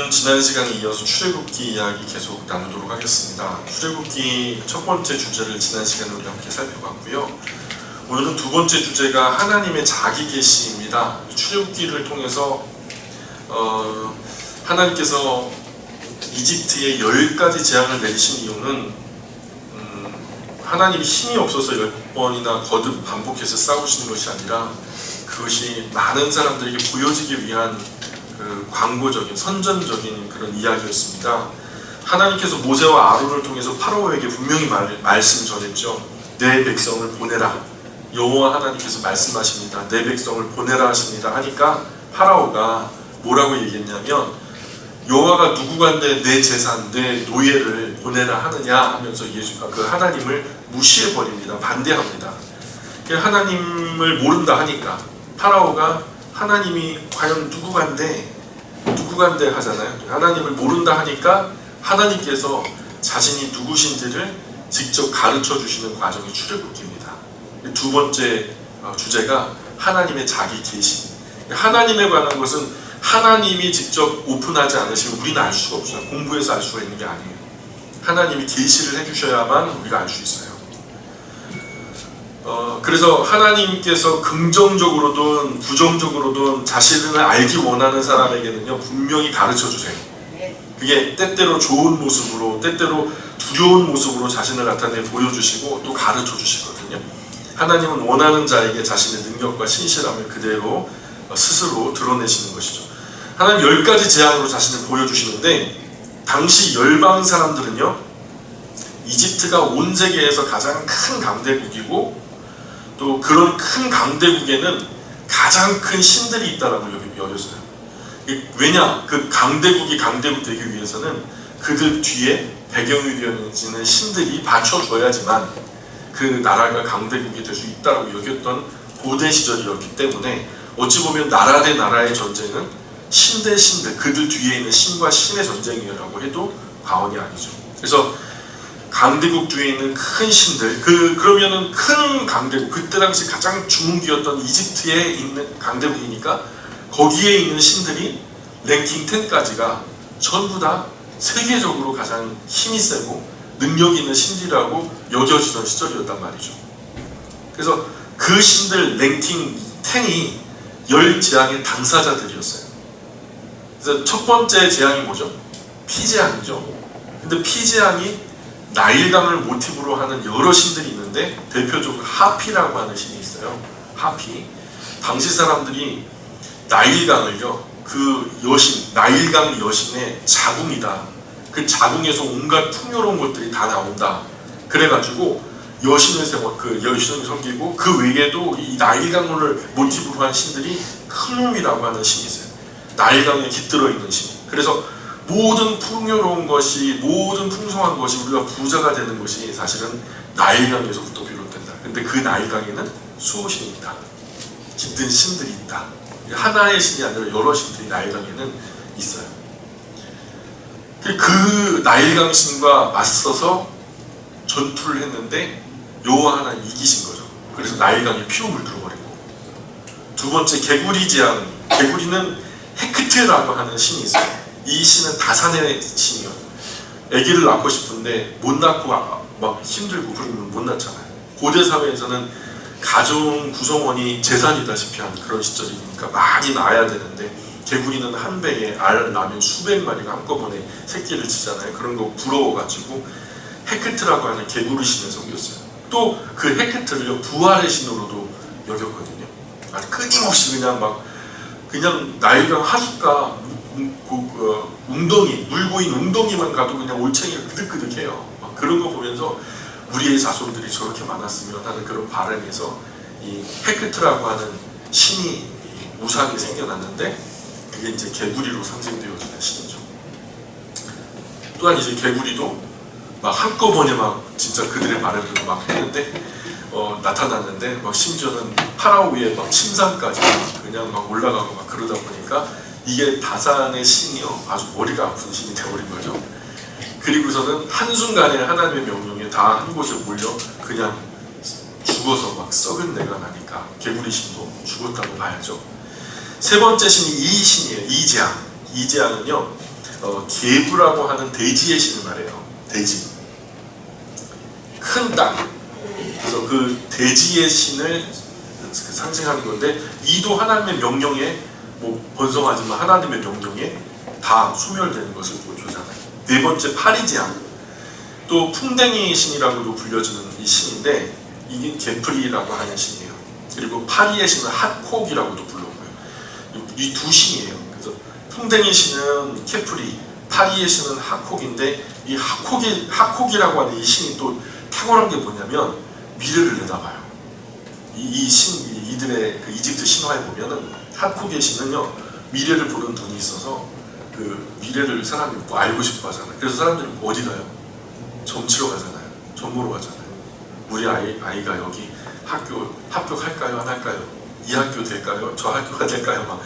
오늘은 지난 시간에 이어서 출애굽기 이야기 계속 나누도록 하겠습니다. 출애굽기 첫 번째 주제를 지난 시간에 우리 함께 살펴봤고요. 오늘은 두 번째 주제가 하나님의 자기 계시입니다. 출애굽기를 통해서 하나님께서 이집트에 10가지 재앙을 내리신 이유는 하나님이 힘이 없어서 10번이나 거듭 반복해서 싸우시는 것이 아니라 그것이 많은 사람들에게 보여지기 위한 광고적인, 선전적인 그런 이야기였습니다. 하나님께서 모세와 아론을 통해서 파라오에게 분명히 말씀 전했죠. 내 백성을 보내라. 여호와 하나님께서 말씀하십니다. 내 백성을 보내라 하십니다. 하니까 파라오가 뭐라고 얘기했냐면 여호와가 누구간데 내 재산, 내 노예를 보내라 하느냐 하면서 예수가 그 하나님을 무시해버립니다. 반대합니다. 하나님을 모른다 하니까 파라오가 하나님이 과연 누구간데 하잖아요. 하나님을 모른다 하니까 하나님께서 자신이 누구신지를 직접 가르쳐 주시는 과정이 출애굽기입니다. 두 번째 주제가 하나님의 자기 계시. 하나님에 관한 것은 하나님이 직접 오픈하지 않으시면 우리는 알 수가 없어요. 공부해서 알 수가 있는 게 아니에요. 하나님이 계시를 해주셔야만 우리가 알 수 있어요. 그래서 하나님께서 긍정적으로든 부정적으로든 자신을 알기 원하는 사람에게는요 분명히 가르쳐 주세요. 그게 때때로 좋은 모습으로, 때때로 두려운 모습으로 자신을 나타내 보여주시고 또 가르쳐 주시거든요. 하나님은 원하는 자에게 자신의 능력과 신실함을 그대로 스스로 드러내시는 것이죠. 하나님 10가지 재앙으로 자신을 보여주시는데 당시 열방 사람들은요 이집트가 온 세계에서 가장 큰 강대국이고 또 그런 큰 강대국에는 가장 큰 신들이 있다라고 여겼어요. 왜냐? 그 강대국이 강대국 되기 위해서는 그들 뒤에 배경이 되어지는 신들이 받쳐줘야지만 그 나라가 강대국이 될 수 있다라고 여겼던 고대 시절이었기 때문에 어찌 보면 나라 대 나라의 전쟁은 신 대 신들, 그들 뒤에 있는 신과 신의 전쟁이라고 해도 과언이 아니죠. 그래서 강대국 뒤에 있는 큰 신들, 그러면은 큰 강대국, 그때 당시 가장 주문기였던 이집트에 있는 강대국이니까 거기에 있는 신들이 랭킹 10까지가 전부 다 세계적으로 가장 힘이 세고 능력 있는 신들이라고 여겨지던 시절이었단 말이죠. 그래서 그 신들 랭킹 10이 10재앙의 당사자들이었어요. 그래서 첫 번째 재앙이 뭐죠? 피재앙이죠. 근데 피재앙이 나일강을 모티브로 하는 여러 신들이 있는데 대표적으로 하피라고 하는 신이 있어요. 하피. 당시 사람들이 나일강을요, 그 여신, 나일강 여신의 자궁이다. 그 자궁에서 온갖 풍요로운 것들이 다 나온다. 그래가지고 여신을 섬기고 그 외에도 이 나일강을 모티브로 한 신들이 크놈이라고 하는 신이 있어요. 나일강에 깃들어 있는 신. 그래서 모든 풍요로운 것이, 모든 풍성한 것이, 우리가 부자가 되는 것이 사실은 나일강에서부터 비롯된다. 근데 그 나일강에는 수호신이 있다. 깃든 신들이 있다. 하나의 신이 아니라 여러 신들이 나일강에는 있어요. 그 나일강 신과 맞서서 전투를 했는데 여호와 하나님 이기신 거죠. 그래서 나일강에 피움을 들어버리고. 두 번째 개구리 재앙. 개구리는 헤크테라고 하는 신이 있어요. 이 신은 다산의 신이요. 아기를 낳고 싶은데 못 낳고 막 힘들고 그러면 못 낳잖아요. 고대 사회에서는 가정 구성원이 재산이다시피 한 그런 시절이니까 많이 낳아야 되는데 개구리는 한 배에 알 낳으면 수백 마리가 한꺼번에 새끼를 치잖아요. 그런 거 부러워가지고 헤크트라고 하는 개구리 신을 섬겼어요. 또 그 헤크트를 부활의 신으로도 여겼거든요. 끊임없이 그냥 나일강 하숫가 웅덩이, 물고인 웅덩이만 가도 그냥 올챙이가 그득그득해요. 그런 거 보면서 우리의 자손들이 저렇게 많았으면 하는 그런 바람에서 이 헤크트라고 하는 신이 우상이 생겨났는데 그게 이제 개구리로 상징되어지는 신이죠. 또한 이제 개구리도 막 한꺼번에 막 진짜 그들의 바람대로 막 했는데 나타났는데 막 심지어는 파라오의 막 침상까지 그냥 막 올라가고 막 그러다 보니까 이게 다산의 신이요 아주 머리가 아픈 신이 되어버린 거죠. 그리고서는 한순간에 하나님의 명령에 다 한 곳에 몰려 그냥 죽어서 막 썩은 내가 나니까 개구리 신도 죽었다고 봐야죠. 세 번째 신이 이 신이에요. 이재앙. 이재앙은요 게부라고 하는 대지의 신을 말해요. 대지. 큰 땅. 그래서 그 대지의 신을 상징하는 건데, 이도 하나님의 명령에 뭐 번성하지만 하나님의 명령에 다 소멸되는 것을 보여주잖아요. 네 번째 파리제왕. 또 풍뎅이 신이라고도 불려지는 이 신인데, 이게 게프리라고 하는 신이에요. 그리고 파리의 신은 핫콕이라고도 불러요. 이 두 신이에요. 그래서 풍뎅이 신은 케프리, 파리의 신은 핫콕인데, 이 핫콕이라고 하는 이 신이 또 탁월한 게 뭐냐면 미래를 내다봐요. 이들의 그 이집트 신화에 보면은 핫콕의 신은요, 미래를 보는 눈이 있어서 그 미래를 사람이 뭐 알고 싶어 하잖아요. 그래서 사람들이 어디 가요? 점치러 가잖아요. 점 보러 가잖아요. 우리 아이가 여기 합격할까요? 안 할까요? 이 학교 될까요? 저 학교가 될까요? 막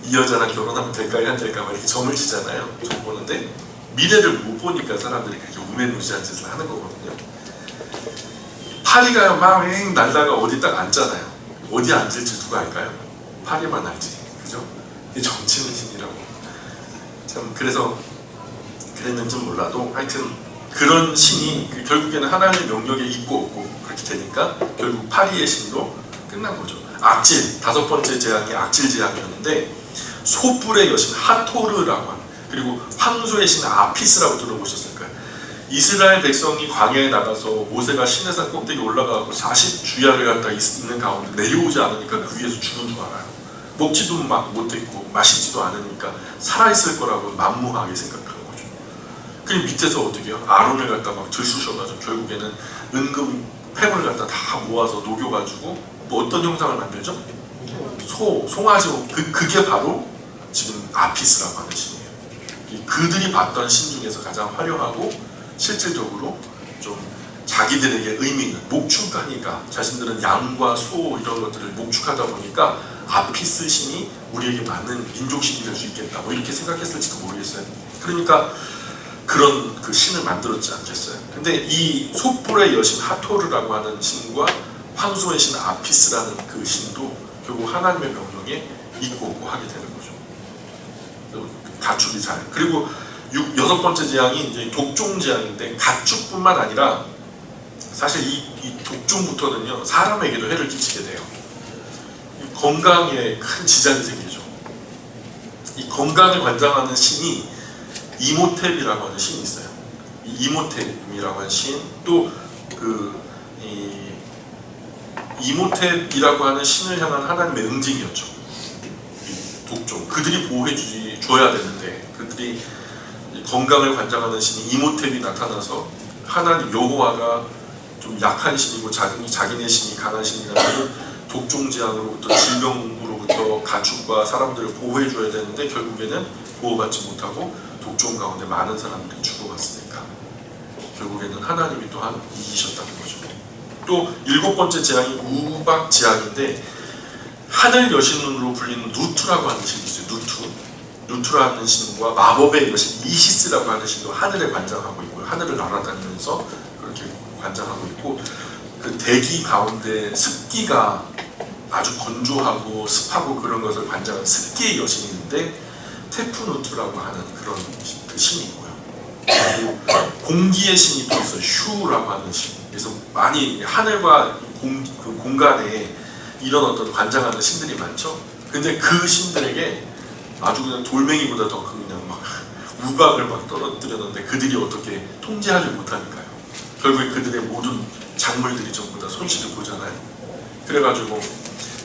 이 여자랑 결혼하면 될까요? 안 될까요? 막 이렇게 점을 치잖아요. 점 보는데 미래를 못 보니까 사람들이 그렇게 우매무시한 짓을 하는 거거든요. 파리가요, 막 날다가 어디 딱 앉잖아요. 어디 앉을지 누가 알까요? 파리만 알지. 그죠? 이게 점치는 신이라고. 참, 그래서 그랬는지 몰라도 하여튼 그런 신이 결국에는 하나님의 명령에 있고 없고 그렇게 되니까 결국 파리의 신도 끝난 거죠. 악질, 다섯 번째 재앙이 악질 재앙이었는데, 소뿔의 여신 하토르라고 하는, 그리고 황소의 신 아피스라고 들어보셨을 거예요. 이스라엘 백성이 광야에 나가서 모세가 시내산 꼭대기 올라가고 40주야를 갖다 있는 가운데 내려오지 않으니까 그 위에서 죽은 줄 알아요. 먹지도 못했고 마시지도 않으니까 살아있을 거라고 만무하게 생각한 거죠. 그리고 밑에서 어떻게 해요? 아론을 갖다 막 들쑤셔가지고 결국에는 은금 폐물을 갖다 다 모아서 녹여가지고 뭐 어떤 형상을 만들죠? 송아지. 그게 바로 지금 아피스라고 하는 신이에요. 그들이 봤던 신 중에서 가장 화려하고 실질적으로 좀 자기들에게 의미 있는, 목축하니까 자신들은 양과 소 이런 것들을 목축하다 보니까 아피스 신이 우리에게 맞는 민족신이 될 수 있겠다, 뭐 이렇게 생각했을지도 모르겠어요. 그러니까 그런 그 신을 만들었지 않겠어요. 근데 이 솥불의 여신 하토르라고 하는 신과 황소의 신 아피스라는 그 신도 결국 하나님의 명령에 있고 없고 하게 되는 거죠. 가축이 잘. 그리고 여섯 번째 재앙이 이제 독종 재앙인데, 가축뿐만 아니라 사실 이 독종부터는요, 사람에게도 해를 끼치게 돼요. 건강에 큰 지장이 생기죠. 이 건강을 관장하는 신이 이모텝이라고 하는 신이 있어요. 이 이모텝이라고 하는 신, 또 이모텝이라고 하는 신을 향한 하나님의 응징이었죠. 독종, 그들이 보호해 줘야 되는데, 그들이 건강을 관장하는 신이 이모텝이 나타나서 하나님 여호와가 좀 약한 신이고 자기네 신이 강한 신이라면 독종 재앙으로부터, 질병으로부터 가축과 사람들을 보호해 줘야 되는데 결국에는 보호받지 못하고 독종 가운데 많은 사람들이 죽어갔으니까 결국에는 하나님이 또한 이기셨다는 거죠. 또 일곱 번째 재앙이 우박 재앙인데, 하늘 여신으로 불리는 누트라고 하는 신이죠. 누트라는 신과 마법의 여신 이시스라고 하는 신도 하늘에 관장하고 있고요. 하늘을 날아다니면서 그렇게 관장하고 있고, 그 대기 가운데 습기가 아주 건조하고 습하고 그런 것을 관장하는 습기의 여신이 있는데, 테프누트라고 하는 그런 그 신이 있고요. 그리고 공기의 신이 또 있어요. 슈라고 하는 신. 그래서 많이 하늘과 그 공간에 이런 어떤 관장하는 신들이 많죠. 근데 그 신들에게 아주 그냥 돌멩이보다 더 큰 그냥 막 우박을 막 떨어뜨렸는데 그들이 어떻게 통제하지 못하니까요. 결국에 그들의 모든 작물들이 전부 다 손실을 보잖아요. 그래가지고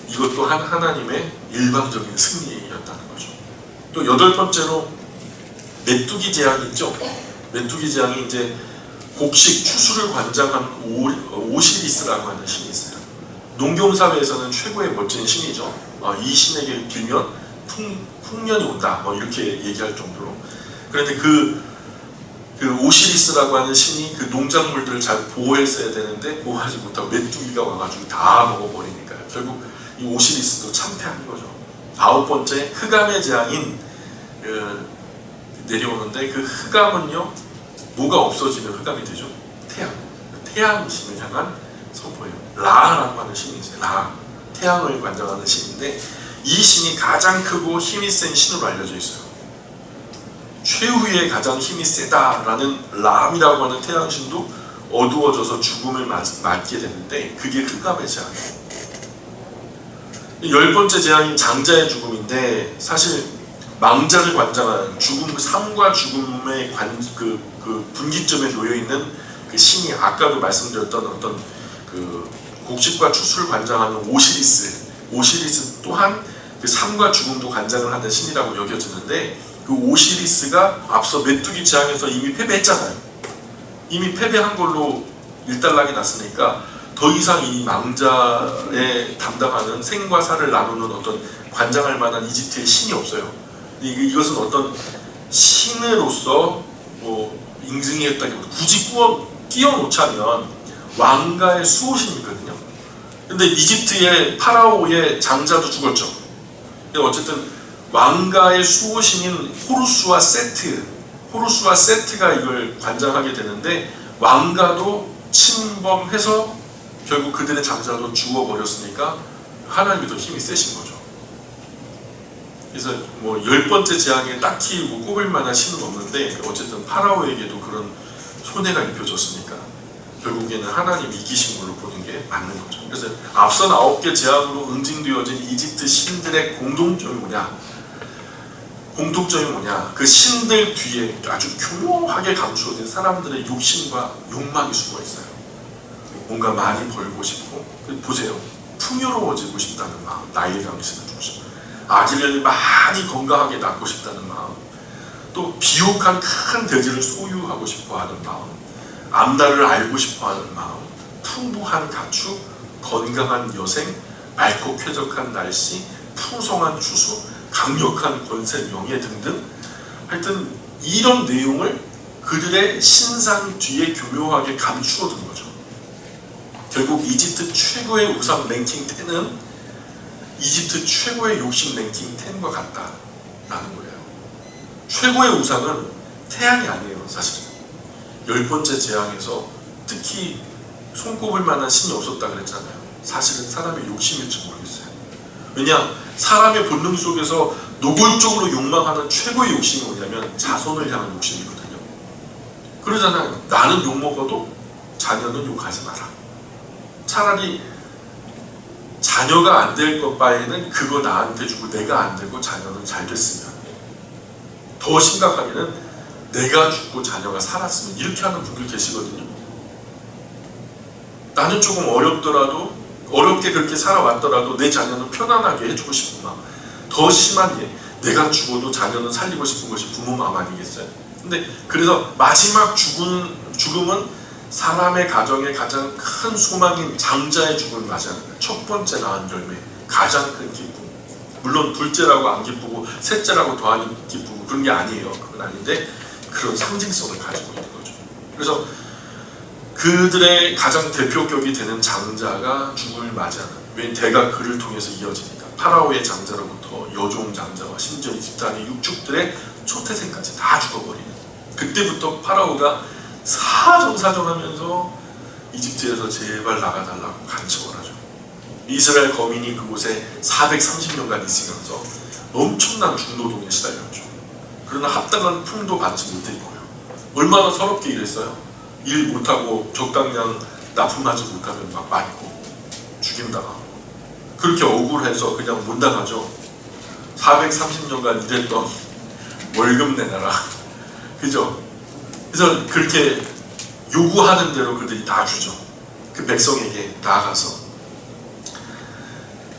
이것도 하나님의 일방적인 승리였다는 거죠. 또 여덟 번째로 메뚜기 재앙이 있죠. 메뚜기 재앙이 이제 곡식 추수를 관장한 오시리스라고 하는 신이 있어요. 농경사회에서는 최고의 멋진 신이죠. 이 신에게 빌면 풍년이 온다, 뭐 이렇게 얘기할 정도로. 그런데 그 오시리스라고 하는 신이 그 농작물들을 잘 보호했어야 되는데 보호하지 못하고 메뚜기가 와가지고 다 먹어버리니까요. 결국 이 오시리스도 참패한 거죠. 아홉 번째 흑암의 재앙인 내려오는데, 그 흑암은요, 뭐가 없어지면 흑암이 되죠? 태양 신을 향한 선포예요. 라라고 하는 신이 있어요. 라, 태양을 관장하는 신인데, 이 신이 가장 크고 힘이 센 신으로 알려져 있어요. 최후의 가장 힘이 세다라는 람이라고 하는 태양신도 어두워져서 죽음을 맞게 되는데 그게 흑암의 재앙이에요. 10번째 재앙이 장자의 죽음인데 사실 망자를 관장하는 죽음, 삶과 죽음의 그 분기점에 놓여 있는 그 신이 아까도 말씀드렸던 어떤 그 곡식과 추수를 관장하는 오시리스 또한 그 삶과 죽음도 관장을 하는 신이라고 여겨지는데 그 오시리스가 앞서 메뚜기 재앙에서 이미 패배했잖아요. 이미 패배한 걸로 일단락이 났으니까 더 이상 이 망자에 담당하는 생과 사를 나누는 어떤 관장할 만한 이집트의 신이 없어요. 이것은 어떤 신으로서 뭐 인증했다기보다 굳이 끼워 놓자면 왕가의 수호신이거든요. 근데 이집트의 파라오의 장자도 죽었죠. 어쨌든 왕가의 수호신인 호루스와 세트가 이걸 관장하게 되는데 왕가도 침범해서 결국 그들의 장자도 죽어버렸으니까 하나님이 더 힘이 세신 거죠. 그래서 뭐 10번째 재앙에 딱히 뭐 꼽을 만한 신은 없는데 어쨌든 파라오에게도 그런 손해가 입혀졌으니까 결국에는 하나님이 이기신 걸로 보는 게 맞는 거죠. 그래서 앞선 9개 재앙으로 응징되어진 이집트 신들의 공통점이 뭐냐? 그 신들 뒤에 아주 교묘하게 감추어진 사람들의 욕심과 욕망이 숨어 있어요. 뭔가 많이 벌고 싶고, 보세요. 풍요로워지고 싶다는 마음, 나이를 감추는 중심. 아기를 많이 건강하게 낳고 싶다는 마음, 또 비옥한 큰 대지를 소유하고 싶어하는 마음, 암달을 알고 싶어하는 마음, 풍부한 가축, 건강한 여생, 맑고 쾌적한 날씨, 풍성한 추수, 강력한 권세, 명예 등등. 하여튼 이런 내용을 그들의 신상 뒤에 교묘하게 감추어둔 거죠. 결국 이집트 최고의 우상 랭킹 10은 이집트 최고의 욕심 랭킹 10과 같다라는 거예요. 최고의 우상은 태양이 아니에요. 사실 10번째 재앙에서 특히 손꼽을 만한 신이 없었다 그랬잖아요. 사실은 사람의 욕심일지 모르겠어요. 왜냐? 사람의 본능 속에서 노골적으로 욕망하는 최고의 욕심이 뭐냐면 자손을 향한 욕심이거든요. 그러잖아요. 나는 욕먹어도 자녀는 욕하지 마라. 차라리 자녀가 안 될 것 바에는 그거 나한테 주고 내가 안 되고 자녀는 잘 됐으면, 더 심각하게는 내가 죽고 자녀가 살았으면, 이렇게 하는 분들 계시거든요. 나는 조금 어렵더라도, 어렵게 그렇게 살아왔더라도 내 자녀는 편안하게 해주고 싶은 마음. 더 심한 게 내가 죽어도 자녀는 살리고 싶은 것이 부모 마음 아니겠어요? 근데 그래서 마지막 죽음은 사람의 가정의 가장 큰 소망인 장자의 죽음을 맞이하는 거예요. 첫 번째 낳은 열매, 가장 큰 기쁨. 물론 둘째라고 안 기쁘고 셋째라고 더 안 기쁘고 그런 게 아니에요. 그건 아닌데 그런 상징성을 가지고 있는 거죠. 그래서 그들의 가장 대표격이 되는 장자가 죽음을 맞이하는, 왜 대가 그를 통해서 이어지니까 파라오의 장자로부터 여종 장자와 심지어 이집트 안의 육축들의 초태생까지 다 죽어버리는, 그때부터 파라오가 사정사정하면서 이집트에서 제발 나가달라고 간청을 하죠. 이스라엘 거민이 그곳에 430년간 있으면서 엄청난 중노동에 시달렸죠. 그러나 합당한 품도 받지 못했고요. 얼마나 서럽게 일했어요. 일 못하고 적당량 납품하지 못하면 막 맞고 죽임당하고, 그렇게 억울해서 그냥 못 나가죠. 430년간 일했던 월급 내놔라. 그죠? 그래서 그렇게 요구하는 대로 그들이 다 주죠. 그 백성에게 나아가서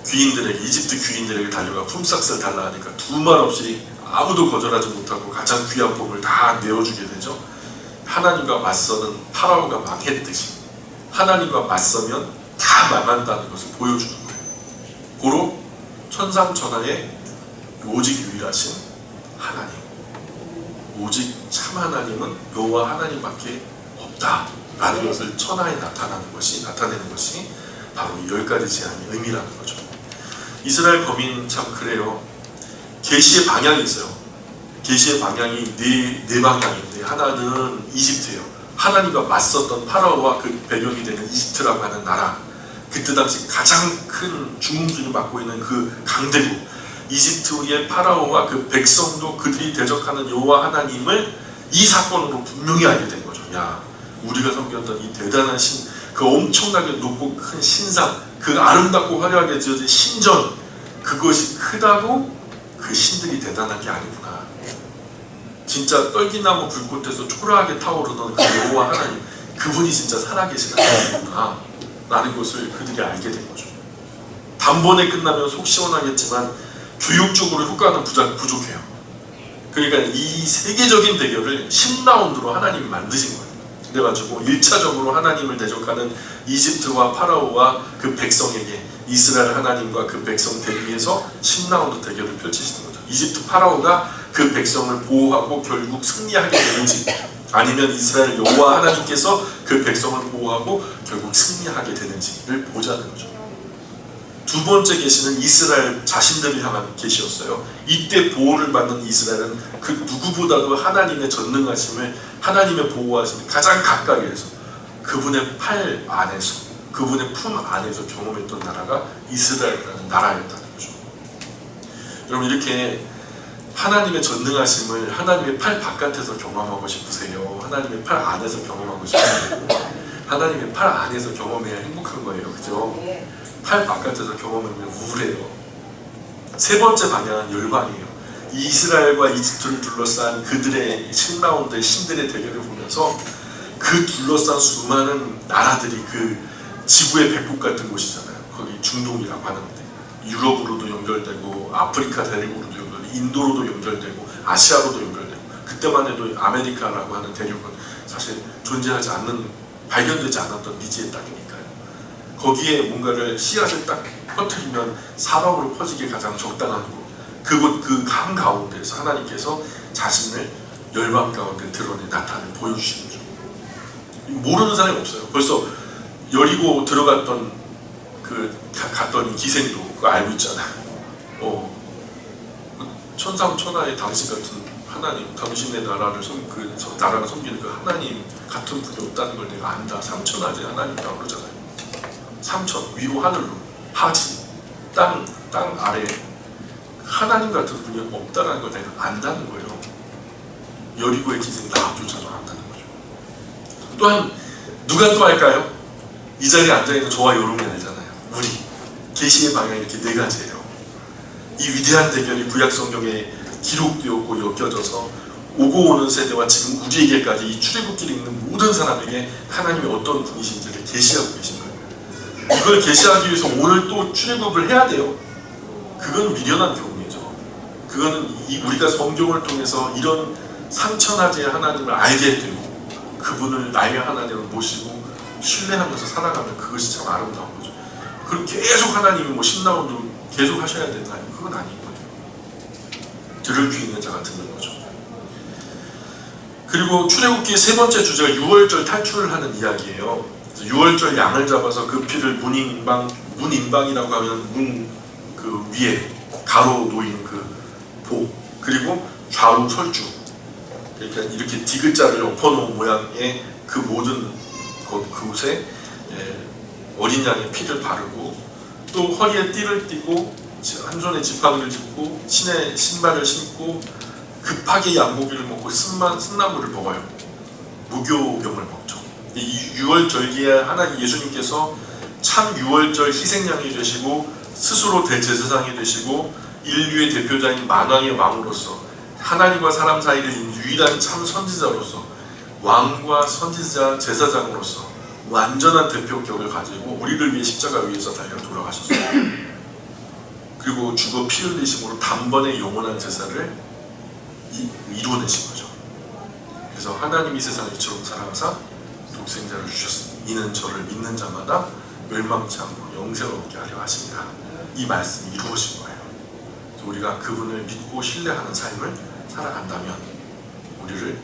귀인들에게, 이집트 귀인들에게 달려가 품삯을 달라 하니까 두 말 없이 아무도 거절하지 못하고 가장 귀한 pom을 다 내어주게 되죠. 하나님과 맞서는 파라오가 망했듯이 하나님과 맞서면 다 망한다는 것을 보여주는 거예요. 고로 천상천하에 오직 유일하신 하나님, 오직 참 하나님은 여호와 하나님밖에 없다라는 것을 천하에 나타내는 것이 바로 이 10가지 재앙의 의미라는 거죠. 이스라엘 거민 참 그래요. 계시의 방향이 있어요. 계시의 방향이 네 방향인데, 하나는 이집트예요. 하나님과 맞섰던 파라오와 그 배경이 되는 이집트라고 하는 나라, 그때 당시 가장 큰 주문기를 맡고 있는 그 강대국, 이집트의 파라오와 그 백성도 그들이 대적하는 여호와 하나님을 이 사건으로 분명히 알게 된 거죠. 야, 우리가 섬겼던 이 대단한 그 엄청나게 높고 큰 신상, 그 아름답고 화려하게 지어진 신전, 그것이 크다고 그 신들이 대단한 게 아니구나. 진짜 떨기나무 불꽃에서 초라하게 타오르던 그 여호와 하나님, 그분이 진짜 살아계신 하나님이구나 라는 것을 그들이 알게 된 거죠. 단번에 끝나면 속 시원하겠지만 교육적으로 효과는 부족해요. 그러니까 이 세계적인 대결을 10라운드로 하나님이 만드신 거예요. 그래가지고 1차적으로 하나님을 대적하는 이집트와 파라오와 그 백성에게 이스라엘 하나님과 그 백성 대비해서 10라운드 대결을 펼치시는 거죠. 이집트 파라오가 그 백성을 보호하고 결국 승리하게 되는지, 아니면 이스라엘 여호와 하나님께서 그 백성을 보호하고 결국 승리하게 되는지를 보자는 거죠. 두 번째 계시는 이스라엘 자신들을 향한 계시였어요. 이때 보호를 받는 이스라엘은 그 누구보다도 하나님의 전능하심을, 하나님의 보호하심을 가장 가까이 해서 그분의 팔 안에서, 그분의 품 안에서 경험했던 나라가 이스라엘이라는 나라였다는 거죠. 여러분, 이렇게 하나님의 전능하심을 하나님의 팔 바깥에서 경험하고 싶으세요? 하나님의 팔 안에서 경험하고 싶으세요? 하나님의 팔 안에서 경험해야 행복한 거예요. 그죠? 팔 바깥에서 경험하면 우울해요. 세 번째 방향은 열방이에요. 이스라엘과 이집트를 둘러싼 그들의 10라운드의 신들의 대결을 보면서 그 둘러싼 수많은 나라들이 그 지구의 백국 같은 곳이잖아요. 거기 중동이라고 하는데 유럽으로도 연결되고 아프리카 대륙으로도 연결되고 인도로도 연결되고 아시아로도 연결되고, 그때만 해도 아메리카라고 하는 대륙은 사실 존재하지 않는, 발견되지 않았던 미지의 땅이니까요. 거기에 뭔가를 씨앗을 딱 퍼뜨리면 사방으로 퍼지기 가장 적당한 곳, 그곳 그 한가운데에서 하나님께서 자신을 열방 가운데 드러내 나타내 보여주시는 거죠. 모르는 사람이 없어요. 벌써 여리고 들어갔던 갔던 기생도 그거 알고 있잖아요. 천상천하의 당신 같은 하나님, 당신의 나라를 나라가 섬기는 그 하나님 같은 분이 없다는 걸 내가 안다. 삼천하제 하나님이라고 그러잖아요. 삼천, 위로 하늘로, 하지, 땅 아래 하나님 같은 분이 없다는 걸 내가 안다는 거예요. 여리고의 기생 나조차도 안다는 거죠. 또한 누가 또 할까요? 이 자리에 앉아있는 저와 여러분이 알잖아요. 우리 계시의 방향이 이렇게 네 가지예요. 이 위대한 대결이 구약 성경에 기록되었고 엮여져서 오고 오는 세대와 지금 우리에게까지 이 출애굽기를 읽는 모든 사람에게 하나님이 어떤 분이신지를 계시하고 계신 거예요. 그걸 계시하기 위해서 오늘 또 출애굽을 해야 돼요. 그건 미련한 경우이죠. 그거는 우리가 성경을 통해서 이런 삼천하제의 하나님을 알게 되고 그분을 나의 하나님을 모시고 신뢰하면서 살아가면 그것이 참 아름다운 거죠. 그럼 계속 하나님이 10라운드 계속 하셔야 되나요? 그건 아닌 거예요. 들을 귀 있는 자가 듣는 거죠. 그리고 출애굽기의 세 번째 주제가 유월절 탈출을 하는 이야기예요. 유월절 양을 잡아서 그 피를 문인방이라고 하면 문 그 위에 가로 놓인 그 보, 그리고 좌우 설주, 그러니까 이렇게 D글자를 엎어놓은 모양의 그 모든 그곳에 어린 양의 피를 바르고, 또 허리에 띠를 띠고 한 손에 지팡이를 짚고 신의 신발을 신고 급하게 양고기를 먹고 쓴나물을 먹어요. 무교병을 먹죠. 이 유월절기에 하나님 예수님께서 참 유월절 희생양이 되시고 스스로 대제사장이 되시고 인류의 대표자인 만왕의 왕으로서 하나님과 사람 사이를 잇는 유일한 참 선지자로서 왕과 선지자 제사장으로서 완전한 대표격을 가지고 우리를 위해 십자가 위에서 달려 돌아가셨어요. 그리고 죽어 피 흘리심으로 단번에 영원한 제사를 이루어내신 거죠. 그래서 하나님이 세상을 이처럼 사랑하사 독생자를 주셨으니 이는 저를 믿는 자마다 멸망치 않고 영생을 얻게 하려 하십니다. 이 말씀이 이루어진 거예요. 그래서 우리가 그분을 믿고 신뢰하는 삶을 살아간다면 우리를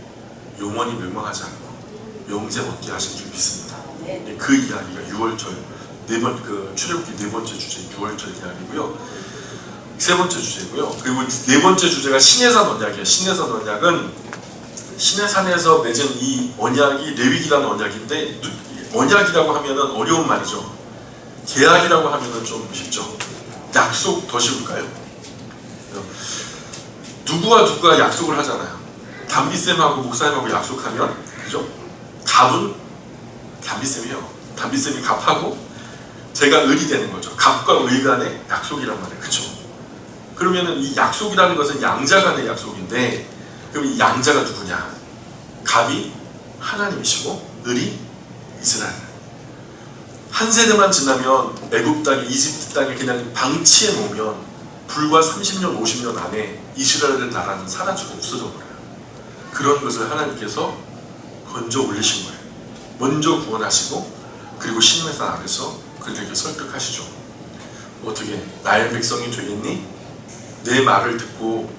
영원히 멸망하지 않고 영생 얻게 하신 줄 믿습니다. 그 이야기가 유월절 출애굽기 네 번째 주제 유월절 이야기고요. 세 번째 주제고요. 그리고 네 번째 주제가 신해산 언약이에요. 신해산 언약은 신의 산에서 맺은 이 언약이 레위기라는 언약인데, 언약이라고 하면은 어려운 말이죠. 계약이라고 하면은 좀 쉽죠. 약속 더 쉬울까요? 누구와 약속을 하잖아요. 담비쌤하고 목사님하고 약속하면, 그죠? 갑은 담비쌤이요. 담비쌤이 갑하고 제가 을이 되는 거죠. 갑과 을 간의 약속이란 말이에요. 그쵸? 그러면은 이 약속이라는 것은 양자 간의 약속인데, 그럼 이 양자가 누구냐? 갑이 하나님이시고 을이 이스라엘. 한 세대만 지나면 애굽 땅에, 이집트 땅에 그냥 방치해 놓으면 불과 30년, 50년 안에 이스라엘 나라는 사라지고 없어져 버려요. 그런 것을 하나님께서 건져 올리신 거예요. 먼저 구원하시고, 그리고 신의 산 안에서 그들에게 설득하시죠. 어떻게 나의 백성이 되겠니? 내 말을 듣고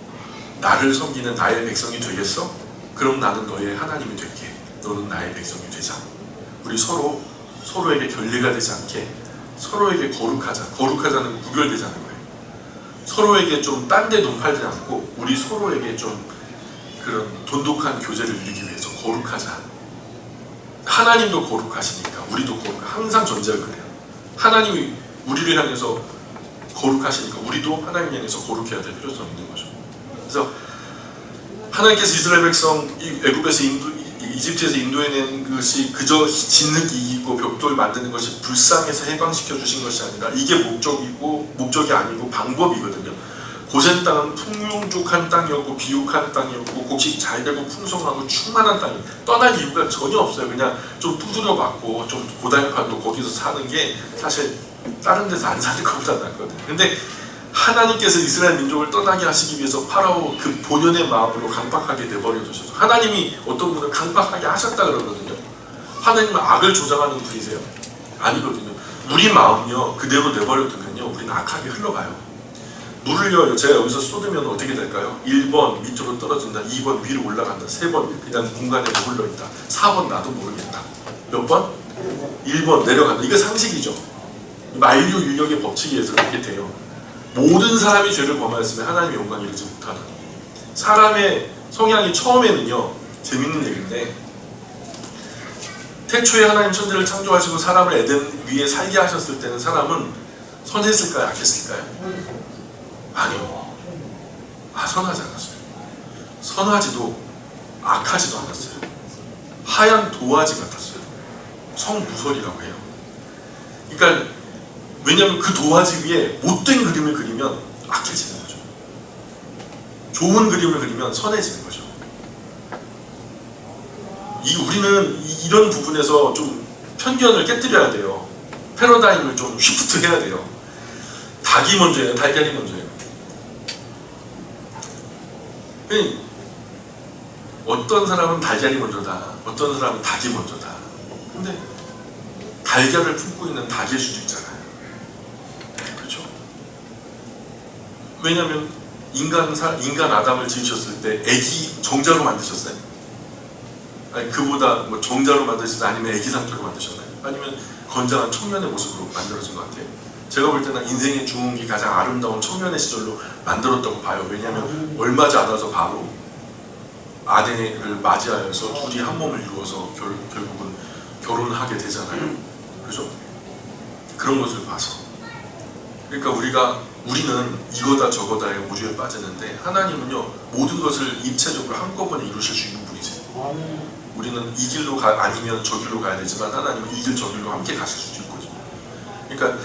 나를 섬기는 나의 백성이 되겠어? 그럼 나는 너의 하나님이 될게. 너는 나의 백성이 되자. 우리 서로에게 결례가 되지 않게 서로에게 거룩하자. 거룩하자는 구별되자는 거예요. 서로에게 좀 딴 데 돈 팔지 않고 우리 서로에게 좀 그런 돈독한 교제를 이루기 위해서 거룩하자. 하나님도 거룩하시니까 우리도 항상 전제가 그래요. 하나님이 우리를 향해서 거룩하시니까 우리도 하나님 향해서 거룩해야 될 필요성이 있는 거죠. 그래서 하나님께서 이스라엘 백성 애굽에서 이집트에서 인도해낸 것이 그저 짓는 이익이고 벽돌 만드는 것이 불쌍해서 해방시켜 주신 것이 아니라 이게 목적이 아니고 방법이거든요. 고센 땅은 풍족한 땅이었고 비옥한 땅이었고 곡식 잘 되고 풍성하고 충만한 땅이 떠날 이유가 전혀 없어요. 그냥 좀 두드려 맞고 좀 고달파도 거기서 사는 게 사실 다른 데서 안 사는 것보다 낫거든요. 근데 하나님께서 이스라엘 민족을 떠나게 하시기 위해서 파라오 그 본연의 마음으로 강박하게 내버려 두셔서 하나님이 어떤 분을 강박하게 하셨다 그러거든요. 하나님은 악을 조장하는 분이세요? 아니거든요. 우리 마음요 그대로 내버려 두면요 우리는 악하게 흘러가요. 물을요 제가 여기서 쏟으면 어떻게 될까요? 1번 밑으로 떨어진다, 2번 위로 올라간다, 3번 그냥 공간에 머물러 있다, 4번 나도 모르겠다. 몇 번? 1번 내려간다. 이거 상식이죠. 만류 인력의 법칙에 의해서 그렇게 돼요. 모든 사람이 죄를 범하였으면 하나님의 영광을 이루지 못하는. 사람의 성향이 처음에는요 재밌는 얘기인데 태초에 하나님 천지를 창조하시고 사람을 에덴 위에 살게 하셨을 때는 사람은 선했을까요? 악했을까요? 아니요. 선하지 않았어요. 선하지도 악하지도 않았어요. 하얀 도화지 같았어요. 성무설이라고 해요. 그러니까 왜냐하면 그 도화지 위에 못된 그림을 그리면 악해지는 거죠. 좋은 그림을 그리면 선해지는 거죠. 우리는 이런 부분에서 좀 편견을 깨뜨려야 돼요. 패러다임을 좀 쉬프트 해야 돼요. 닭이 먼저예요? 달걀이 먼저예요? 어떤 사람은 달걀이 먼저다, 어떤 사람은 닭이 먼저다. 근데 달걀을 품고 있는 닭일 수도 있잖아요. 그렇죠? 왜냐하면 인간 아담을 지으셨을 때 애기 정자로 만드셨어요? 아니 그보다 뭐 정자로 만드셨어요? 아니면 애기 상태로 만드셨나요? 아니면 건장한 청년의 모습으로 만들어진 것 같아요. 제가 볼 때는 인생의 중흥기 가장 아름다운 청년의 시절로 만들었다고 봐요. 왜냐하면 얼마지 않아서 바로 아내를 맞이하여서 둘이 한 몸을 이루어서 결국은 결혼하게 되잖아요. 그죠? 그런 것을 봐서. 그러니까 우리는 이거다 저거다에 오류에 빠지는데 하나님은요 모든 것을 입체적으로 한꺼번에 이루실 수 있는 분이세요. 우리는 이 길로 아니면 저 길로 가야 되지만 하나님은 이 길 저 길로 함께 가실 수도 있거든요. 그러니까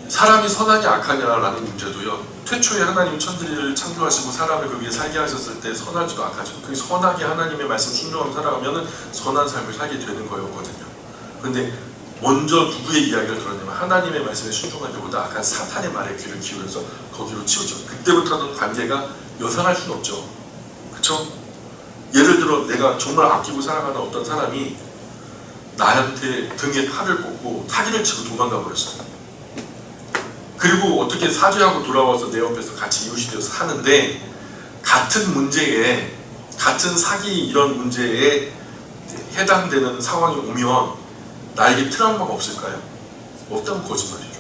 사람이 선하냐 악하냐라는 문제도요 태초에 하나님 천지를 창조하시고 사람을 그 위에 살게 하셨을 때 선하지도 악하지도 그 선하게 하나님의 말씀 순종하며 살아가면 선한 삶을 살게 되는 거였거든요. 근데 먼저 누구의 이야기를 들었냐면 하나님의 말씀에 순종하기보다 악한 사탄의 말에 귀를 기울여서 거기로 치우쳐. 그때부터는 관계가 여상할 수는 없죠. 그쵸? 예를 들어 내가 정말 아끼고 사랑하는 어떤 사람이 나한테 등에 칼을 꽂고 사기를 치고 도망가 버렸어요. 그리고 어떻게 사죄하고 돌아와서 내 옆에서 같이 이웃이 되어서 사는데 같은 문제에 같은 사기 이런 문제에 해당되는 상황이 오면 나에게 트라우마가 없을까요? 없다면 거짓말이죠.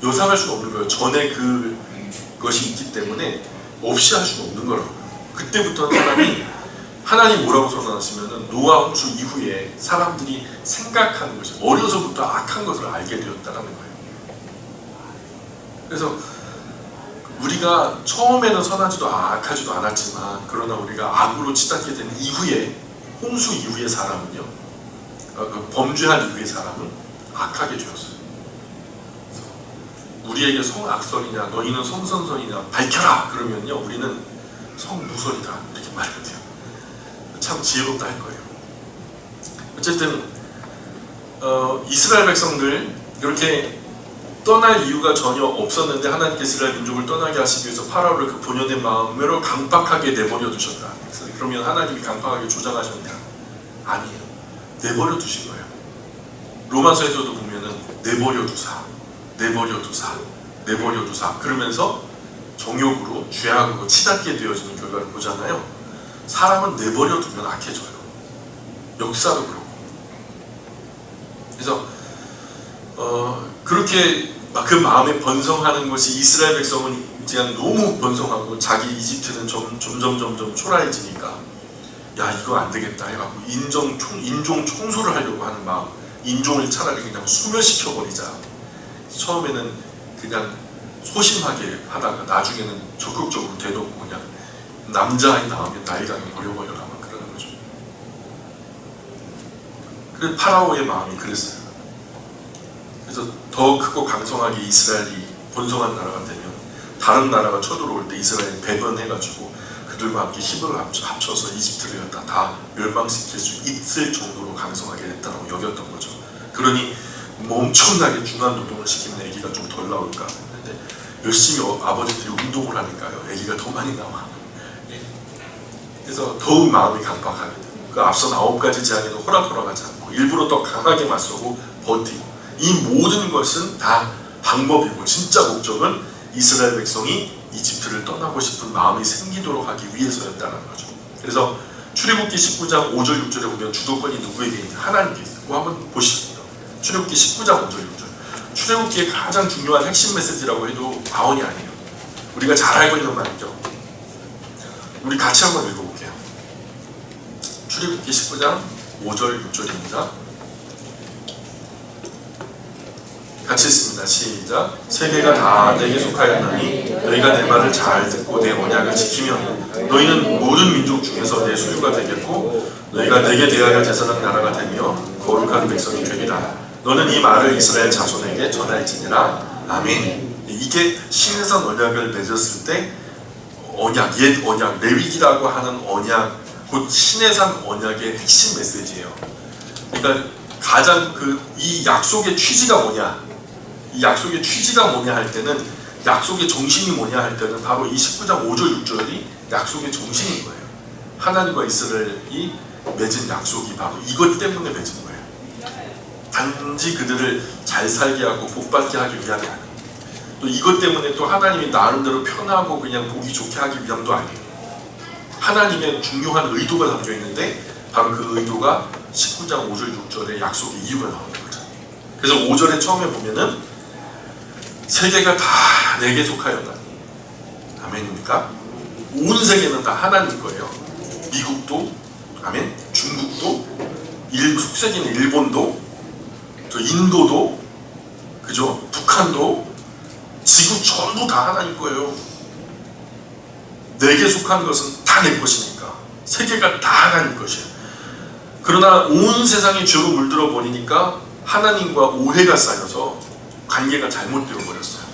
여상할 수가 없는 거예요. 전에 그것이 있기 때문에 없이 할 수가 없는 거라고요. 그때부터는 사람이 하나님 뭐라고 선언하시면은 노아 홍수 이후에 사람들이 생각하는 것이 어려서부터 악한 것을 알게 되었다는 거예요. 그래서 우리가 처음에는 선하지도 악하지도 않았지만 그러나 우리가 악으로 치닫게 된 이후에 홍수 이후의 사람은요, 범죄한 이후의 사람은 악하게 되었어요. 우리에게 성악설이냐 너희는 성선설이냐 밝혀라 그러면요 우리는 성무설이다 이렇게 말해야 돼요. 참 지혜롭다 할 거예요. 어쨌든 이스라엘 백성들 이렇게 떠날 이유가 전혀 없었는데 하나님께서 이스라엘 민족을 떠나게 하시기 위해서 파라오를 그 본연의 마음으로 강박하게 내버려 두셨다. 그러면 하나님이 강박하게 조장하셨냐? 아니에요. 내버려 두신 거예요. 로마서에서도 보면은 내버려 두사 그러면서 정욕으로 죄악으로 치닫게 되어지는 결과를 보잖아요. 사람은 내버려 두면 악해져요. 역사도 그렇고. 그래서 그렇게 그 마음에 번성하는 것이 이스라엘 백성은 그냥 너무 번성하고 자기 이집트는 점점 초라해지니까 야 이거 안 되겠다 해갖고 인종 청소를 하려고 하는 마음, 인종을 차라리 그냥 소멸시켜 버리자. 처음에는 그냥 소심하게 하다가 나중에는 적극적으로 대놓고 그냥 남자아이 나오면 나이가 버려버려라 막 그러는 거죠. 그래서 파라오의 마음이 그랬어요. 그래서 더 크고 강성하게 이스라엘이 번성한 나라가 되면 다른 나라가 쳐들어올 때 이스라엘이 배변해가지고 그들과 함께 힘을 합쳐서 이집트를 갖다 다 멸망시킬 수 있을 정도로 강성하게 됐다고 여겼던 거죠. 그러니 뭐 엄청나게 중한 노동을 시키면 아기가 좀 덜 나올까 했는데 열심히 아버지들이 운동을 하니까요 아기가 더 많이 나와. 그래서 더욱 마음이 강박하게 돼요. 그 앞선 9가지 제안에도 호락호락하지 않고 일부러 더 강하게 맞서고 버티고 이 모든 것은 다 방법이고 진짜 목적은 이스라엘 백성이 이집트를 떠나고 싶은 마음이 생기도록 하기 위해서였다는 거죠. 그래서 출애굽기 19장 5절 6절에 보면 주도권이 누구에게 있는지 하나님께 있어요. 그거 한번 보시죠. 출애굽기 19장 5절 6절. 출애굽기의 가장 중요한 핵심 메시지라고 해도 과언이 아니에요. 우리가 잘 알고 있는 말이죠. 우리 같이 한번 읽어볼게요. 출애굽기 19장 5절 6절입니다. 같이 읽습니다. 시작. 세계가 다 내게 속하였나니 너희가 내 말을 잘 듣고 내 언약을 지키면 너희는 모든 민족 중에서 내 소유가 되겠고 너희가 내게 대하여 대선한 나라가 되며 거룩한 백성이 되리라. 너는 이 말을 이스라엘 자손에게 전할지니라. 아멘. 이게 신해산 언약을 맺었을 때 언약, 옛 언약, 레위기라고 하는 언약, 곧 신해산 언약의 핵심 메시지예요. 그러니까 가장 이 약속의 취지가 뭐냐? 이 약속의 취지가 뭐냐 할 때는 약속의 정신이 뭐냐 할 때는 바로 이 19장 5절 6절이 약속의 정신인 거예요. 하나님과 이스라엘이 맺은 약속이 바로 이것 때문에 맺은 거예요. 단지 그들을 잘 살게 하고 복받게 하기 위함이 아니에요. 또 이것 때문에 또 하나님이 나름대로 편하고 그냥 보기 좋게 하기 위함도 아니에요. 하나님의 중요한 의도가 담겨 있는데 바로 그 의도가 19장 5절 6절의 약속의 이유가 나오는 거죠. 그래서 5절에 처음에 보면은 세계가 다 내게 속하였다니. 아멘입니까? 온 세계는 다 하나님 거예요. 미국도, 아멘, 중국도, 속세기는 일본도, 또 인도도, 그죠? 북한도, 지구 전부 다 하나님 거예요. 내게 속한 것은 다 내 것이니까. 세계가 다 하나님 것이에요. 그러나 온 세상이 죄로 물들어 버리니까 하나님과 오해가 쌓여서 관계가 잘못되어 버렸어요.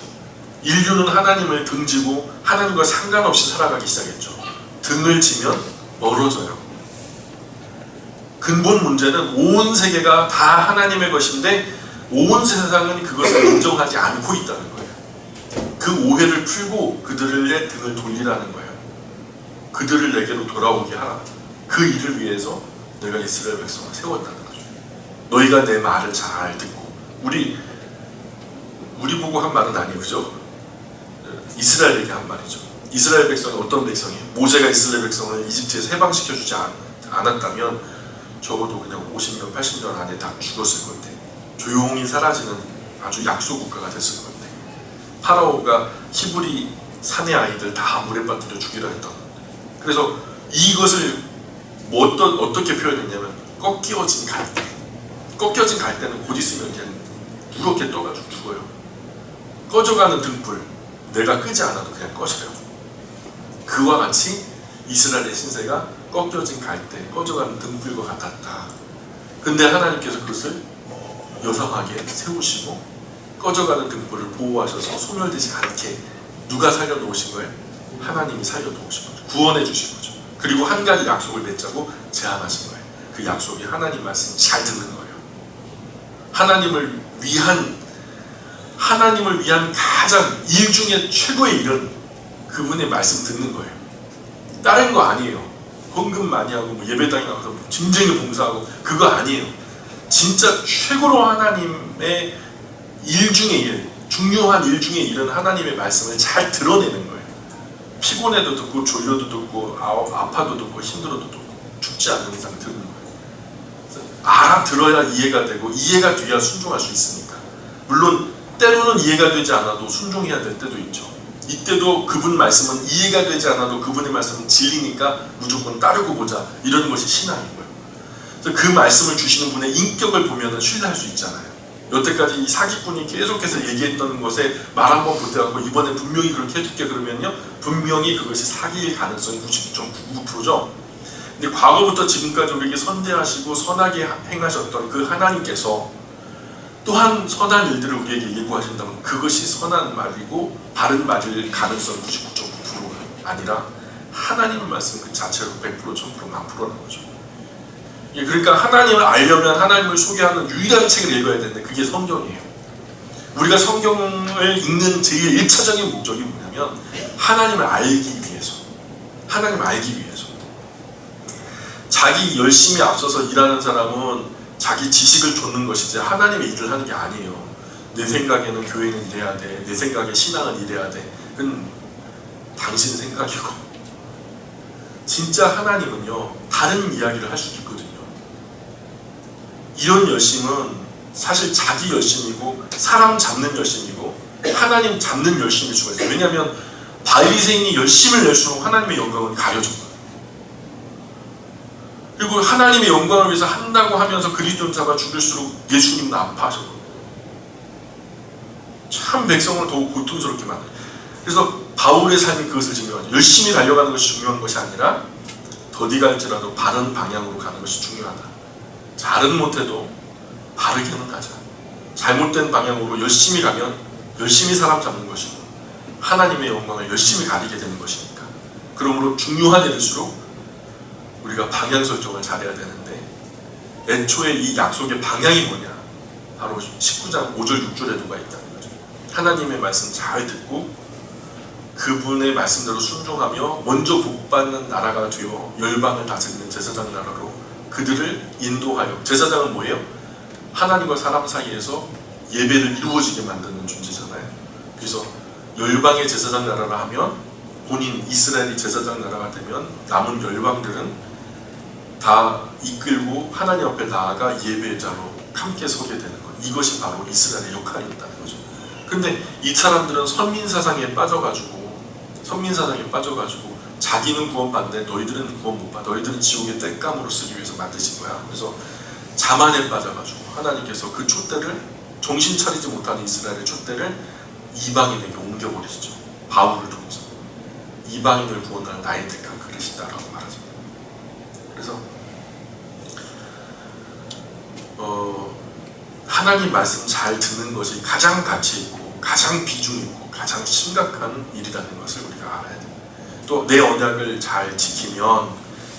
인류는 하나님을 등지고 하나님과 상관없이 살아가기 시작했죠. 등을 지면 멀어져요. 근본 문제는 온 세계가 다 하나님의 것인데 온 세상은 그것을 인정하지 않고 있다는 거예요. 그 오해를 풀고 그들의 등을 돌리라는 거예요. 그들을 내게로 돌아오게 하라. 그 일을 위해서 내가 이스라엘 백성을 세웠다는 거죠. 너희가 내 말을 잘 듣고 우리 보고 한 말은 아니에요. 그죠? 이스라엘에게 한 말이죠. 이스라엘 백성은 어떤 백성이에요? 모세가 이스라엘 백성을 이집트에서 해방시켜주지 않았다면 적어도 그냥 50년, 80년 안에 다 죽었을 건데 조용히 사라지는 아주 약소 국가가 됐을 건데 파라오가 히브리 사내 아이들 다 물에 빠뜨려 죽이려 했던. 그래서 이것을 어떻게 표현했냐면 꺾여진 갈대. 꺾여진 갈대는 곧 있으면 그냥 누렇게 떠가지고 죽어요. 꺼져가는 등불, 내가 끄지 않아도 그냥 꺼져요. 그와 같이 이스라엘의 신세가 꺾여진 갈대, 꺼져가는 등불과 같았다. 근데 하나님께서 그것을 여성하게 세우시고 꺼져가는 등불을 보호하셔서 소멸되지 않게 누가 살려놓으신 거예요? 하나님이 살려놓으신 거죠. 구원해 주신 거죠. 그리고 한 가지 약속을 맺자고 제안하신 거예요. 그 약속이 하나님 말씀 잘 듣는 거예요. 하나님을 위한 가장 일 중에 최고의 일은 그분의 말씀 듣는 거예요. 다른 거 아니에요. 헌금 많이 하고 예배당에 가서 진정히 봉사하고 그거 아니에요. 진짜 최고로 하나님의 일 중의 일, 중요한 일 중의 일은 하나님의 말씀을 잘 드러내는 거예요. 피곤해도 듣고 졸려도 듣고 아파도 듣고 힘들어도 듣고 죽지 않는 이상 듣는 거예요. 알아들어야 이해가 되고 이해가 돼야 순종할 수 있으니까. 물론 때로는 이해가 되지 않아도 순종해야 될 때도 있죠. 이때도 그분 말씀은 이해가 되지 않아도 그분의 말씀은 진리니까 무조건 따르고 보자, 이런 것이 신앙인 거예요. 그래서 그 말씀을 주시는 분의 인격을 보면 신뢰할 수 있잖아요. 여태까지 이 사기꾼이 계속해서 얘기했던 것에 말 한번 보태갖고 이번에 분명히 그렇게 해줄게 그러면요, 분명히 그것이 사기일 가능성이 99.99%죠. 근데 과거부터 지금까지 우리에게 선대하시고 선하게 행하셨던 그 하나님께서 또한 선한 일들을 우리에게 예고하신다면 그것이 선한 말이고 바른 말일 가능성이 99.9%가 아니라 하나님의 말씀 그 자체로 100%, 1000%, 1000%라는 거죠. 그러니까 하나님을 알려면 하나님을 소개하는 유일한 책을 읽어야 되는데 그게 성경이에요. 우리가 성경을 읽는 제일 1차적인 목적이 뭐냐면 하나님을 알기 위해서, 하나님을 알기 위해서. 자기 열심히 앞서서 일하는 사람은 자기 지식을 좇는 것이지 하나님의 일을 하는 게 아니에요. 내 생각에는 교회는 이래야 돼, 내 생각에 신앙은 이래야 돼. 그건 당신 생각이고 진짜 하나님은요 다른 이야기를 할 수도 있거든요. 이런 열심은 사실 자기 열심이고 사람 잡는 열심이고 하나님 잡는 열심일 수가 있어요. 왜냐하면 바리새인이 열심을 낼수록 하나님의 영광은 가려져요. 그리고 하나님의 영광을 위해서 한다고 하면서 그리스도인자가 죽을수록 예수님은 아파하셨거든요. 참 백성을 더욱 고통스럽게 만들어요. 그래서 바울의 삶이 그것을 증명하죠. 열심히 달려가는 것이 중요한 것이 아니라 더디 갈지라도 바른 방향으로 가는 것이 중요하다. 잘은 못해도 바르게는 가자. 잘못된 방향으로 열심히 가면 열심히 사람 잡는 것이고 하나님의 영광을 열심히 가리게 되는 것이니까. 그러므로 중요한 일일수록 우리가 방향 설정을 잘해야 되는데 애초에 이 약속의 방향이 뭐냐? 바로 19장 5절 6절에도가 있다는 거죠. 하나님의 말씀 잘 듣고 그분의 말씀대로 순종하며 먼저 복받는 나라가 되어 열방을 다스리는 제사장 나라로 그들을 인도하여. 제사장은 뭐예요? 하나님과 사람 사이에서 예배를 이루어지게 만드는 존재잖아요. 그래서 열방의 제사장 나라라 하면 본인 이스라엘이 제사장 나라가 되면 남은 열방들은 다 이끌고 하나님 앞에 나아가 예배자로 함께 서게 되는 것. 이것이 바로 이스라엘의 역할이었다는 거죠. 근데 이 사람들은 선민사상에 빠져가지고 자기는 구원받는데 너희들은 구원 못 받아. 너희들은 지옥의 땔감으로 쓰기 위해서 만드신 거야. 그래서 자만에 빠져가지고 하나님께서 그 촛대를, 정신 차리지 못하는 이스라엘의 촛대를 이방인에게 옮겨버리시죠. 바울을 통해서. 이방인을 구원하는 나의 택한 그릇이다라고 말하죠. 그래서 하나님 말씀 잘 듣는 것이 가장 가치 있고 가장 비중 있고 가장 심각한 일이라는 것을 우리가 알아야 돼요. 또 내 언약을 잘 지키면,